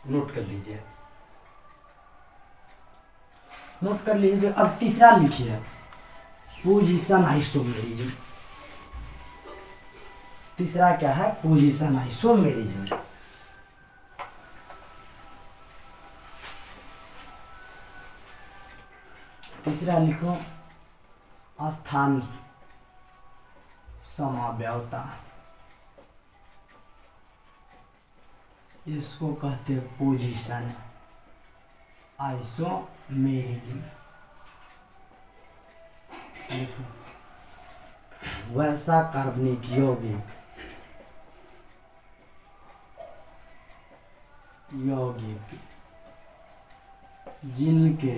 नोट कर लीजिए, नोट कर लीजिए। अब तीसरा लिखिए पोजीशन आइसोमेरिज्म। तीसरा क्या है? Position isomerism. तीसरा लिखो स्थान समाव्यवता। इसको कहते हैं पोजीशन आइसोमेरिज्म। वैसा कार्बनिक यौगिक जिनके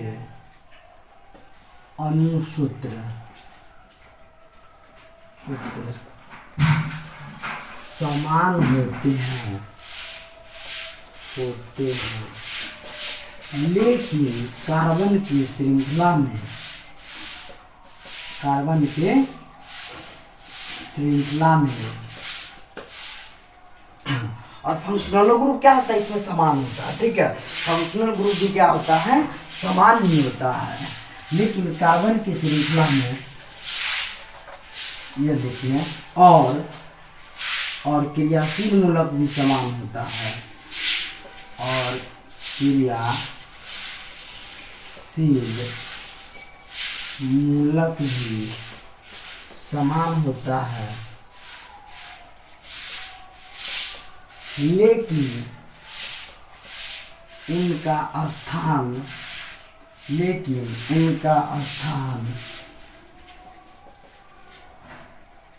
अणुसूत्र समान होते हैं लेकिन कार्बन की श्रृंखला में और फंक्शनल ग्रुप क्या होता है? इसमें समान होता है। ठीक है, फंक्शनल ग्रुप भी क्या होता है? समान नहीं होता है, लेकिन कार्बन की श्रृंखला में ये देखिए और क्रियाशील मूलक भी समान होता है और क्रियाशील मूलक भी समान होता है, लेकिन उनका स्थान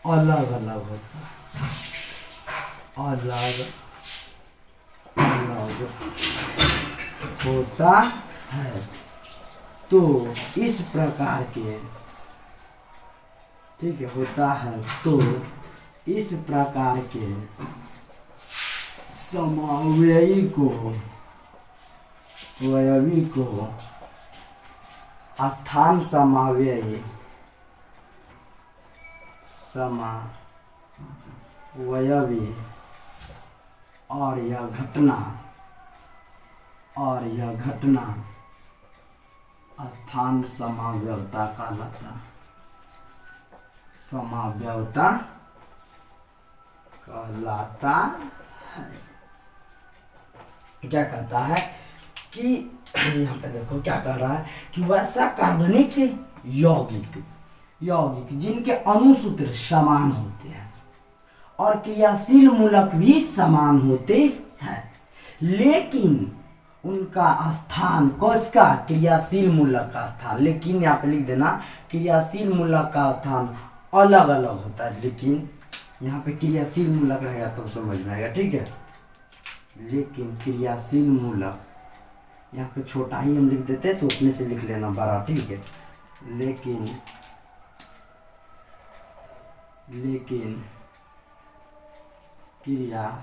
अलग अलग होता है। तो इस प्रकार के, ठीक है, होता है तो इस प्रकार के समावयवी को स्थान समावयवी और यह घटना स्थान समाव्यवता कहलाता है। क्या कहता है कि यहाँ पे देखो क्या कह रहा है कि वैसा कार्बनिक यौगिक जिनके अणुसूत्र समान होते हैं और क्रियाशील मूलक भी समान होते हैं, लेकिन उनका स्थान किसका? क्रियाशील मूलक का स्थान। लेकिन यहाँ पे लिख देना क्रियाशील मूलक का स्थान अलग अलग होता है, लेकिन यहाँ पे क्रियाशील मूलक रहेगा तब समझ में आएगा। ठीक है, लेकिन क्रियाशील मूलक यहाँ पे छोटा ही हम लिख देते हैं तो अपने से लिख लेना बड़ा। ठीक है, लेकिन क्रियाशील,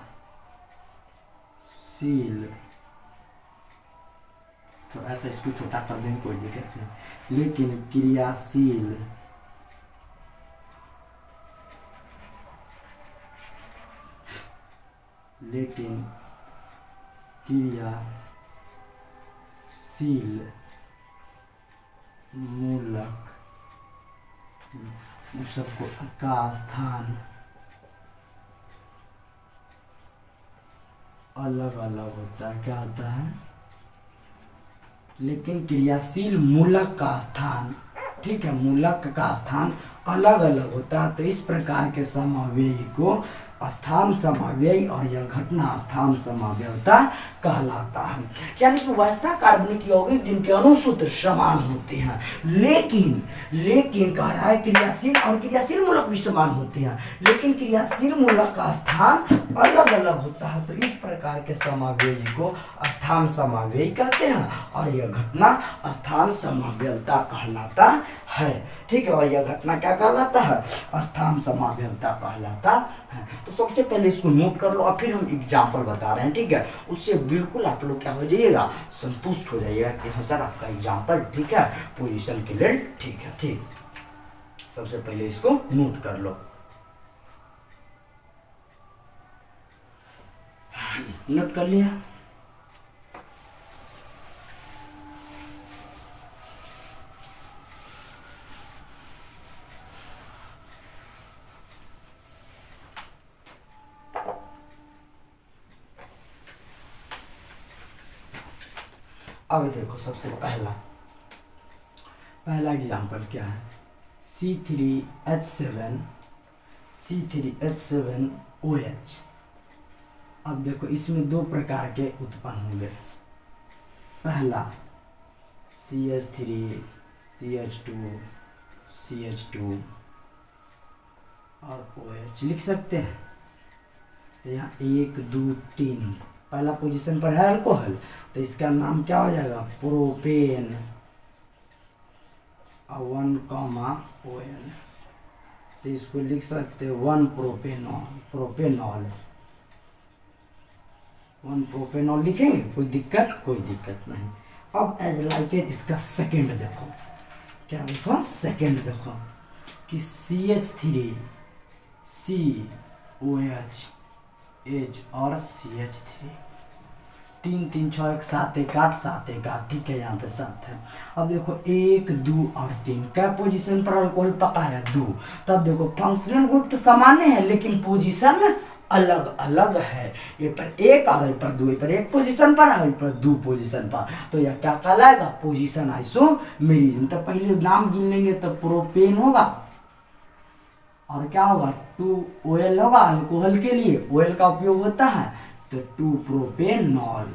तो ऐसा इसको छोटा कर देंगे, कोई दिक्कत नहीं। लेकिन क्रियाशील मूलक सबको का स्थान अलग अलग होता है। क्या होता है? लेकिन क्रियाशील मूलक का स्थान, ठीक है, मूलक का स्थान अलग अलग होता है। तो इस प्रकार के समावयवी को स्थान समावयवी और यह घटना स्थान समाव्यवता कहलाता है। यानी कि वैसा कार्बनिक यौगिक जिनके अणुसूत्र समान होते हैं, लेकिन कह रहा है क्रियाशील मूलक भी समान होते हैं, लेकिन क्रियाशील मूलक का स्थान अलग अलग होता है। तो इस प्रकार के समावयवी को स्थान समावयवी कहते हैं और यह घटना स्थान समाव्यवता कहलाता है। ठीक है, और यह घटना क्या कहलाता है? स्थान समाव्यवता कहलाता है। तो सबसे पहले इसको नोट कर लो और फिर हम एग्जाम्पल बता रहे हैं, ठीक है। उससे बिल्कुल आप लोग क्या हो जाइएगा, संतुष्ट हो जाइएगा कि हाँ सर आपका एग्जाम्पल ठीक है, पोजीशन के लिए ठीक है। ठीक, सबसे पहले इसको नोट कर लो। नोट कर लिया? अब देखो सबसे पहला एग्जाम्पल क्या है, C3H7OH। अब देखो इसमें दो प्रकार के उत्पन्न होंगे। पहला CH3 CH2 और OH लिख सकते हैं। तो यहाँ 1 2 3 पहला पोजीशन पर है अल्कोहल, तो इसका नाम क्या हो जाएगा, प्रोपेन और 1 ON। तो इसको लिख सकते हैं 1 प्रोपेनॉल 1 प्रोपेनॉल लिखेंगे, कोई दिक्कत नहीं। अब एज लाइक इट इसका सेकंड देखो, क्या देखो सेकंड देखो कि CH3 COH H और CH3 3 3 6 1 7 1 8 7 1 8, ठीक है, यहाँ पे 7 है। अब देखो 1 2 और 3 क्या पोजीशन पर अल्कोहल पकड़ा है, 2। तब देखो फंक्शनल ग्रुप तो सामान्य है लेकिन पोजीशन अलग अलग है, ये पर 1 और ये पर 2, ये पर 1 पोजीशन पर है, ये पर 2 पोजीशन पर। तो यह क्या कहलाएगा, पोजीशन आइसोमेरिज्म। तो पहले नाम गिन लेंगे, तो प्रोपेन होगा और क्या होगा 2 OL होगा, अल्कोहल के लिए OL का उपयोग होता है, तो 2 प्रोपेनॉल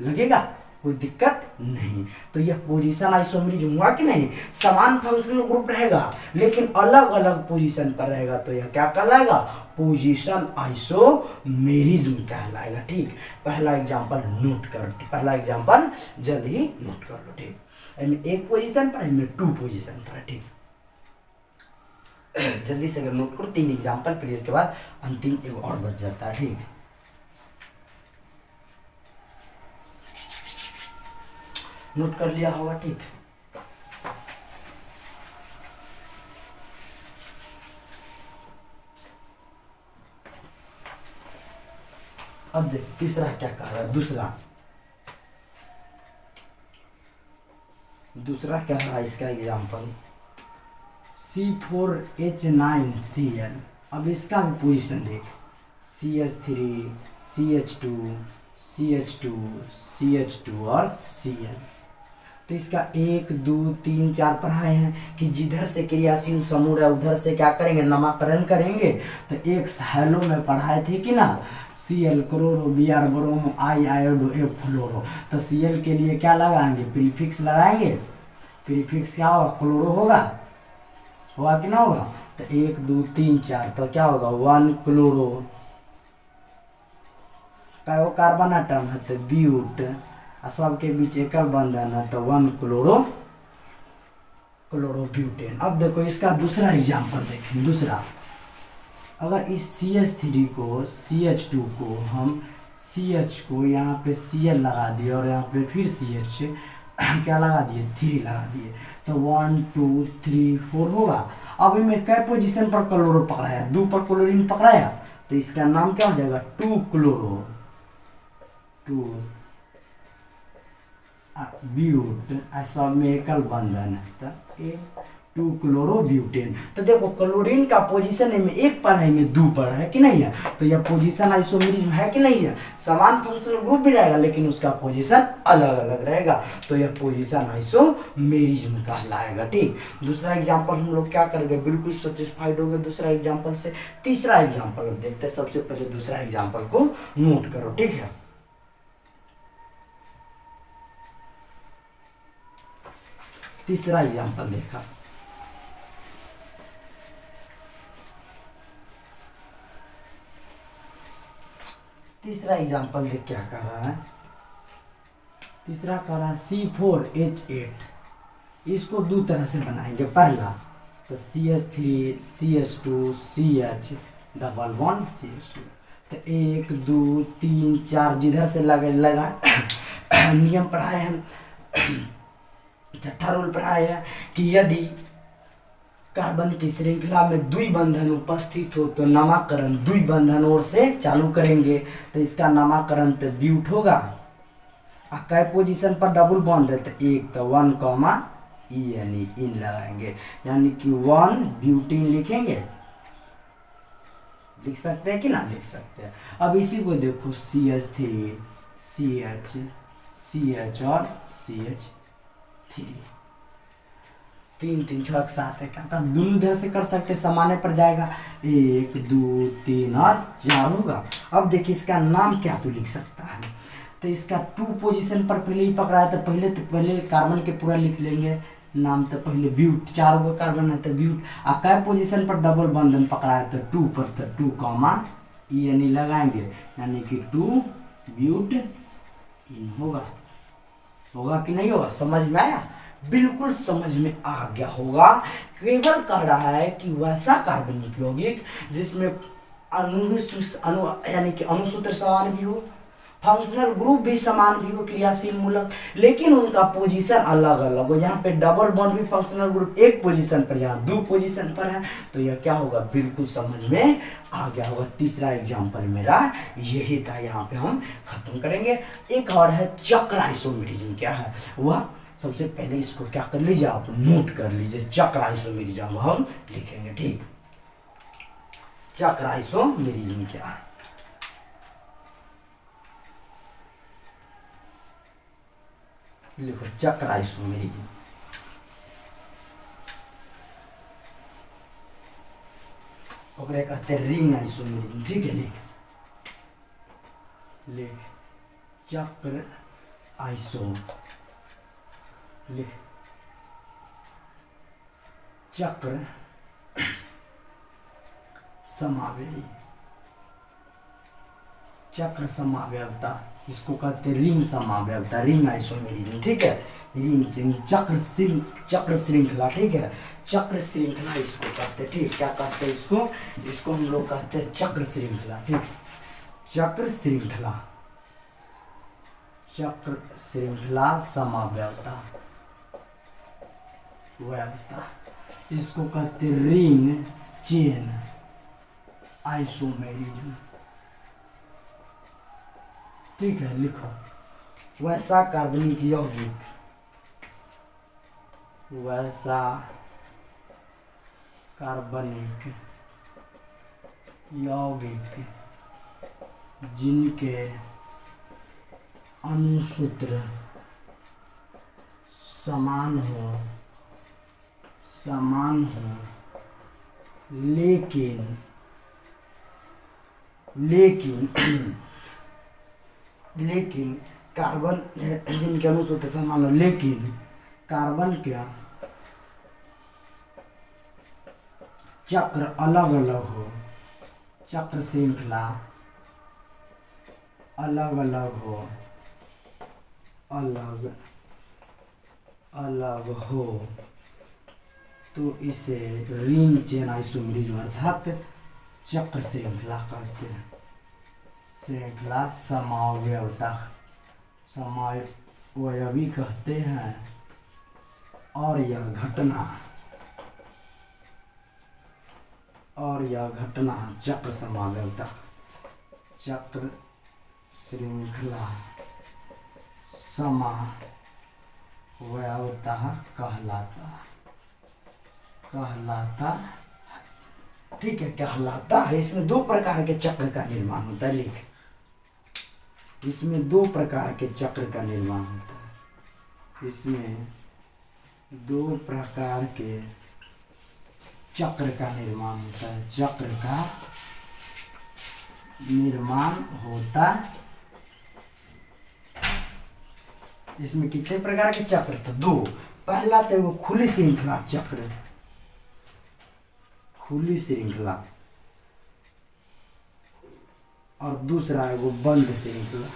लगेगा, कोई दिक्कत नहीं। तो यह पोजीशन आइसोमेरिज्म हुआ कि नहीं, समान फंक्शनल ग्रुप रहेगा लेकिन अलग अलग पोजीशन पर रहेगा, तो यह क्या कहलाएगा, पोजीशन आइसोमेरिज्म कहलाएगा। ठीक, पहला एग्जांपल नोट करो, पहला एग्जांपल जल्द ही नोट कर लो। ठीक, इनमें 1 पोजीशन पर, इनमें 2 पोजीशन पर है। ठीक, जल्दी से अगर नोट करो 3 एग्जांपल, फिर इसके बाद अंतिम एक और बच जाता है। ठीक, नोट कर लिया होगा। ठीक, अब देख तीसरा क्या कह रहा है, दूसरा क्या रहा है इसका एग्जांपल, C4H9Cl। अब इसका भी पोजीशन देख, CH3 CH2 और Cl। तो इसका 1 2 3 4 पढ़ाए हैं कि जिधर से क्रियाशील समूह है उधर से क्या करेंगे, नामकरण करेंगे। तो एक हेलो में पढ़ाए थे कि ना, Cl chloro, Br bromo, I iodo, F फ्लोरो। तो Cl के लिए क्या लगाएंगे, प्रीफिक्स लगाएंगे। प्रीफिक्स क्या होगा, क्लोरो होगा कि ना होगा। तो 1 2 3 4, तो क्या होगा 1 क्लोरो का वो कार्बन एटम है, तो ब्यूट, सबके बीच एकल बंधन है, तो 1 क्लोरोब्यूटेन। अब देखो इसका दूसरा एग्जांपल देखें। दूसरा, अगर इस CH3 को CH2 को हम CH को यहाँ पे Cl लगा दिए और यहाँ पे फिर CH क्या लगा दिए, 3 लगा दिए, तो 1 2 3 4 होगा। अब इनमें कै पोजीशन पर क्लोरो पकड़ाया, 2 पर क्लोरीन पकड़ाया, तो इसका नाम क्या हो जाएगा, 2 क्लोरो ब्यूट, ऐसा में एकल बंधन है, तो 2 क्लोरोब्यूटेन। तो देखो क्लोरीन का पोजीशन में 1 पर है, में 2 पर है कि नहीं है। तो यह पोजीशन आइसोमेरिज्म है कि नहीं है, समान फंक्शनल ग्रुप भी रहेगा लेकिन उसका पोजीशन अलग अलग रहेगा, तो यह पोजीशन आइसोमेरिज्म कहलाएगा। ठीक, दूसरा एग्जांपल हम लोग क्या करेंगे, बिल्कुल सेटिस्फाइड हो गए दूसरा एग्जांपल से। तीसरा एग्जांपल देखते हैं। सबसे पहले दूसरा एग्जांपल को नोट करो। ठीक है, तीसरा एग्जांपल देखा, तीसरा एग्जांपल देख क्या कर रहा है। तीसरा कह रहा है C4H8। इसको 2 तरह से बनाएंगे। पहला, तो CH3 CH2 CH double bond CH2। तो 1 2 3 4 जिधर से लगा नियम पढ़ाए हैं, छठा रूल पढ़ाया है कि यदि कार्बन की श्रृंखला में द्विबंधन उपस्थित हो तो नामकरण द्विबंधन ओर से चालू करेंगे। तो इसका नामकरण तो ब्यूट होगा। कै पोजीशन पर डबल बॉन्ड है, तो एक तो 1 कॉमा ई यानी इन लगाएंगे, यानी कि 1 ब्यूटीन लिखेंगे। लिख सकते हैं कि ना लिख सकते हैं। अब इसी को देखो CH3 CH CH और CH3 3 3 6 7 एक आता, दोनों इधर से कर सकते, समाने पर जाएगा 1 2 3 और 4 होगा। अब देखिए इसका नाम क्या तो लिख सकता है। तो इसका 2 पोजीशन पर पहले ही पकड़ा है, तो पहले कार्बन के पूरा लिख लेंगे नाम। तो पहले ब्यूट, 4 गो कार्बन है तो ब्यूट। और कै पोजीशन पर डबल बंधन पकड़ा है, तो 2 पर, तो 2 कॉमा ई यानी लगाएंगे, यानी कि 2 ब्यूट इन होगा कि नहीं होगा? समझ में आया? बिल्कुल समझ में आ गया होगा। केवल कह रहा है कि वैसा कार्बनिक यौगिक जिसमें यानी कि अनुसूत्र समान भी हो, फंक्शनल ग्रुप भी समान भी हो, क्रियाशील मूलक, लेकिन उनका पोजीशन अलग अलग हो। यहाँ पे डबल बॉन्ड भी फंक्शनल ग्रुप 1 पोजीशन पर, यहाँ 2 पोजीशन पर है, तो यह क्या होगा? बिल्कुल समझ में आ गया होगा। तीसरा एग्जाम्पल मेरा यही था, यहाँ पे हम खत्म करेंगे। एक और है चक्र आइसोमेरिज्म। क्या है वह? सबसे पहले इसको क्या कर लीजिए, आप नोट कर लीजिए। चक्र आइसोमेरिज्म हम लिखेंगे, ठीक। चक्र आइसोमेरिज्म क्या है? लिखो चक्र आइसोमेरिज्म। ओकरे कहते हैं रिंग आइसोमेरिज्म, ठीक है। लिख चक्र आइसो, लिख चक्र समावेयी, चक्र समावयवता, इसको कहते हैं रिंग समावयवता, रिंग आइसोमेरिज्म, ठीक है। रिंग चक्र श्रृंखला, ठीक है। चक्र श्रृंखला इसको कहते हैं, ठीक। क्या कहते हैं इसको? इसको हम लोग कहते हैं चक्र श्रृंखला, ठीक। चक्र श्रृंखला, चक्र श्रृंखला समावयवता, इसको कहते हैं रिंग चेन आइसोमेरिज्म, ठीक है। लिखो वैसा कार्बनिक यौगिक, वैसा कार्बनिक यौगिक जिनके अनुसूत्र समान हो लेकिन कार्बन, जिनके अनुसूत्र समान हो लेकिन कार्बन क्या चक्र अलग अलग हो, चक्र श्रृंखला अलग अलग हो, तो इसे रिंग चेन आइसोमेरिज्म अर्थात चक्र श्रृंखला कहते हैं। श्रृंखला समावयवता, समावयवी कहते हैं। और यह घटना चक्र समावयवता, चक्र श्रृंखला समावयवता कहलाता, ठीक है, कहलाता है। इसमें 2 प्रकार के चक्र का निर्माण होता है। लिख, इसमें 2 प्रकार के चक्र का निर्माण होता है। इसमें 2 प्रकार के चक्र का निर्माण होता है। चक्र का निर्माण होता, इसमें कितने प्रकार के चक्र? तो 2। पहला तो वो खुली श्रृंखला चक्र, खुली श्रृंखला, और दूसरा है वो बंद श्रृंखला,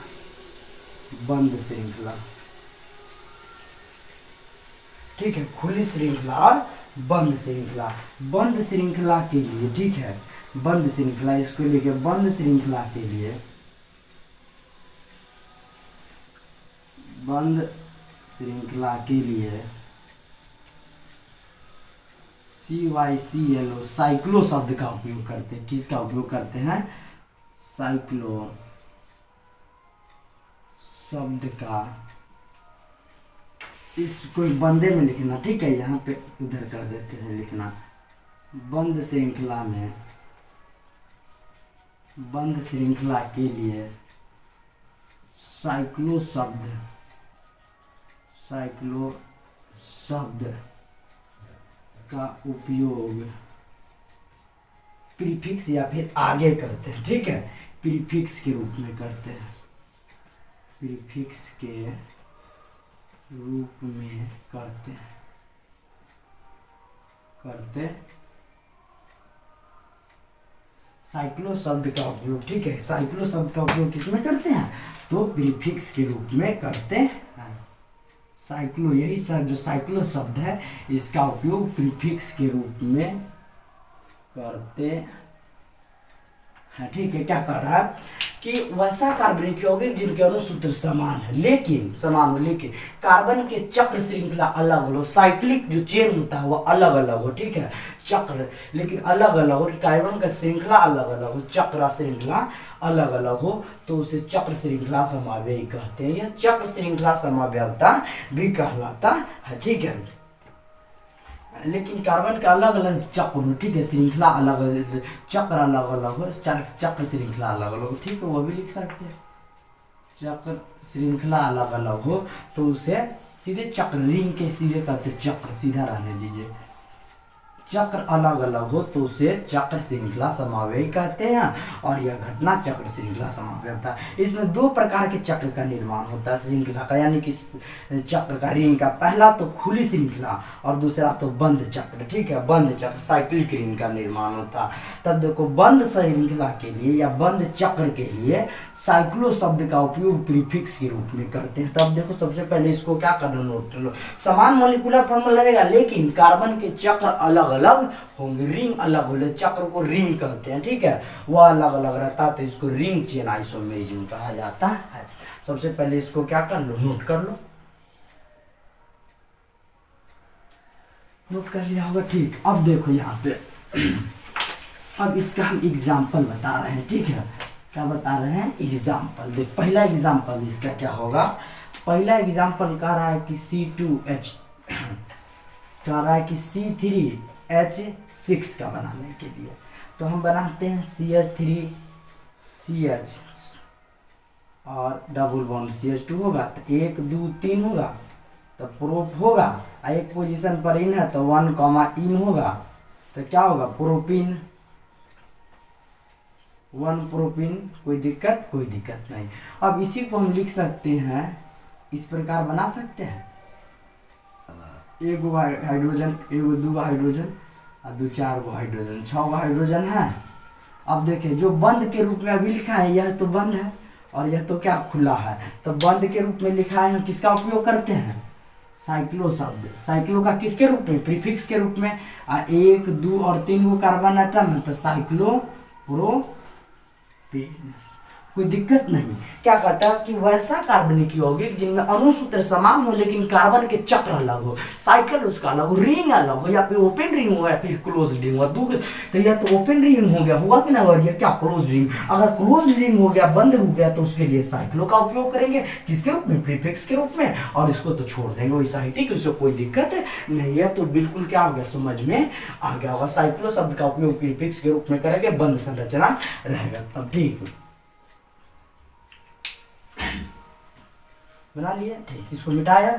ठीक है। खुली श्रृंखला और बंद श्रृंखला, बंद श्रृंखला के लिए, ठीक है, बंद श्रृंखला, इसको लिखे बंद श्रृंखला के लिए, बंद श्रृंखला के लिए CYCLO साइक्लो शब्द का उपयोग करते हैं। किसका उपयोग करते हैं? साइक्लो शब्द का। इसको बंदे में लिखना, ठीक है, यहाँ पे उधर कर देते हैं लिखना, बंद श्रृंखला में, बंद श्रृंखला के लिए साइक्लो शब्द, साइक्लो शब्द का उपयोग प्रीफिक्स या फिर आगे करते हैं, ठीक है, प्रीफिक्स के रूप में करते हैं, प्रीफिक्स के रूप में करते साइक्लो शब्द का उपयोग, ठीक है, साइक्लो शब्द का उपयोग किसमें करते हैं? तो प्रीफिक्स के रूप में करते हैं। साइक्लो, यही सब जो साइक्लो शब्द है इसका उपयोग प्रीफिक्स के रूप में करते हैं, ठीक है। क्या कर रहा है कि वैसा कार्बनिक यौगिक जिनके अणुसूत्र समान है, लेकिन कार्बन के चक्र श्रृंखला अलग हो, साइक्लिक जो चेन होता है वो अलग अलग हो, ठीक है, चक्र लेकिन अलग अलग हो, कार्बन का श्रृंखला अलग अलग हो, चक्र श्रृंखला अलग अलग हो, तो उसे चक्र श्रृंखला समावयवी कहते हैं। यह चक्र श्रृंखला समावयवता भी कहलाता है, ठीक है। लेकिन कार्बन का अलग अलग चक्र हो, ठीक है, श्रृंखला अलग अलग, चक्र अलग अलग हो, चक्र श्रृंखला अलग अलग हो, ठीक है, वो भी लिख सकते हैं। चक्र श्रृंखला अलग अलग हो तो उसे सीधे चक्र, रिंग के सीधे कहते चक्र, सीधा रहने दीजिए। चक्र अलग अलग हो तो उसे चक्र श्रृंखला समावयवी कहते हैं, और यह घटना चक्र श्रृंखला समावयवता। इसमें दो प्रकार के चक्र का निर्माण होता है श्रृंखला का, यानी कि चक्र का, रिंग का। पहला तो खुली श्रृंखला और दूसरा तो बंद चक्र, ठीक है, बंद चक्र, साइक्लिक रिंग का निर्माण होता है। तब देखो बंद श्रृंखला के लिए या बंद चक्र के लिए साइक्लो शब्द का उपयोग प्रीफिक्स के रूप में करते हैं। तब देखो सबसे पहले इसको क्या करना, नोट लो, समान मॉलिक्यूलर फॉर्मूला रहेगा लेकिन कार्बन के चक्र अलग अलग होंगे, रिंग अलग होले, चक्र को रिंग कहते हैं, ठीक है, वह अलग अलग रहता है तो इसको रिंग चेन आइसोमेरिज्म कहा जाता है। सबसे पहले इसको क्या कर लो, नोट कर लो, नोट कर लिया होगा, ठीक। अब देखो यहाँ पे अब इसका हम एग्जाम्पल बता रहे हैं, ठीक है, क्या बता रहे हैं, एग्जाम्पल। देख पहला एग्जाम्पल इसका क्या होगा, पहला एग्जाम्पल कह रहा है कि C2H कह रहा है कि C3H6 का बनाने के लिए, तो हम बनाते हैं CH3CH और डबल बॉन्ड CH2 होगा, तो 1 2 3 होगा, तो प्रोप होगा, एक पोजीशन पर इन है तो 1, इन होगा, तो क्या होगा, प्रोपीन, 1 प्रोपीन। कोई दिक्कत नहीं। अब इसी को हम लिख सकते हैं, इस प्रकार बना सकते हैं, एगो हाइड्रोजन, एगो 2 हाइड्रोजन और 2 4 गो हाइड्रोजन, 6 गो हाइड्रोजन है। अब देखिए जो बंद के रूप में अभी लिखा है यह तो बंद है और यह तो क्या, खुला है, तो बंद के रूप में लिखा है, किसका उपयोग करते हैं, साइक्लो शब्द। साइक्लो का किसके रूप में, प्रीफिक्स के रूप में। 1 2 और 3 गो कार्बन एटम है तो साइक्लो प्रोपेन। कोई दिक्कत नहीं। क्या कहता है कि वैसा कार्बनिक यौगिक जिनमें अणुसूत्र समान हो लेकिन कार्बन के चक्र अलग हो, साइकिल उसका अलग हो, रिंग अलग हो, या फिर ओपन रिंग हो या फिर क्लोज रिंग हो। तो यह तो ओपन रिंग हो गया, होगा कि ना, और यह क्या, क्लोज रिंग। अगर क्लोज रिंग हो गया, बंद हो गया, तो उसके लिए साइक्लो का उपयोग करेंगे, किसके रूप में, प्रीफिक्स के रूप में, और इसको तो छोड़ देंगे वैसा ही, ठीक है, उससे कोई दिक्कत नहीं। यह तो बिल्कुल क्या हो गया, समझ में आ गया होगा। साइक्लो शब्द का उपयोग प्रीफिक्स के रूप में करेंगे, बंद संरचना रहेगा, तब ठीक बना लिया, ठीक। इसको मिटाया।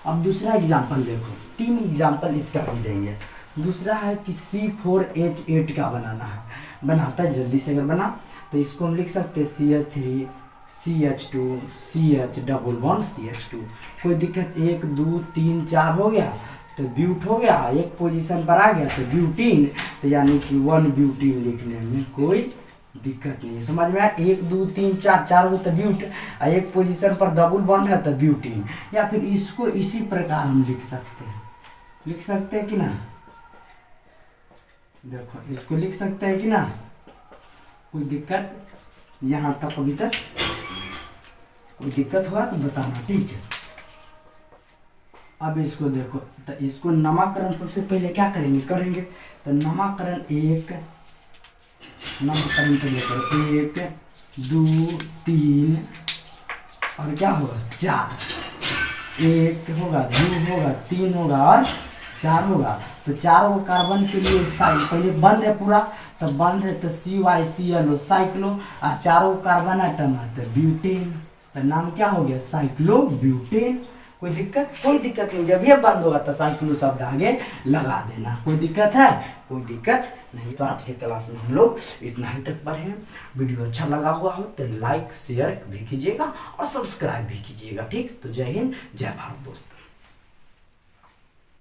अब दूसरा एग्जाम्पल देखो, 3 एग्जाम्पल इसका भी देंगे। दूसरा है कि C4H8 का बनाना है, बनाता है जल्दी से, अगर बना तो इसको हम लिख सकते हैं CH3 CH2 CH double bond CH2। कोई दिक्कत, 1 2 3 4 हो गया तो ब्यूट हो गया, एक पोजीशन पर आ गया तो ब्यूटीन, तो यानी कि 1 ब्यूटीन लिखने में कोई दिक्कत नहीं है। समझ में आया? 1 2 3 4 चार हो तो ब्यूट, एक पोजीशन पर डबल बॉन्ड है तो ब्यूटीन। या फिर इसको इसी प्रकार हम लिख सकते हैं कि ना, देखो इसको लिख सकते हैं कि ना, कोई दिक्कत यहाँ तक? अभी तक कोई दिक्कत हुआ तो बताना, ठीक है। अब इसको देखो, तो इसको नामकरण सबसे पहले क्या करेंगे, तो नामकरण तो देखो 1 2 3 और क्या होगा 4, 1 होगा 2 होगा 3 होगा और 4 होगा। तो 4 को कार्बन के लिए पहले बंद है पूरा, तो बंद है तो CYCl साइक्लो, और 4 कार्बन आइटम है तो ब्यूटेन, तो नाम क्या हो गया साइक्लो ब्यूटेन। कोई दिक्कत नहीं। जब ये बंद होगा तो साइक्लो शब्द आगे लगा देना। कोई दिक्कत है? कोई दिक्कत नहीं। तो आज के क्लास में हम लोग इतना ही तक पढ़े हैं। वीडियो अच्छा लगा हुआ हो तो लाइक शेयर भी कीजिएगा और सब्सक्राइब भी कीजिएगा, ठीक। तो जय हिंद, जय भारत दोस्त।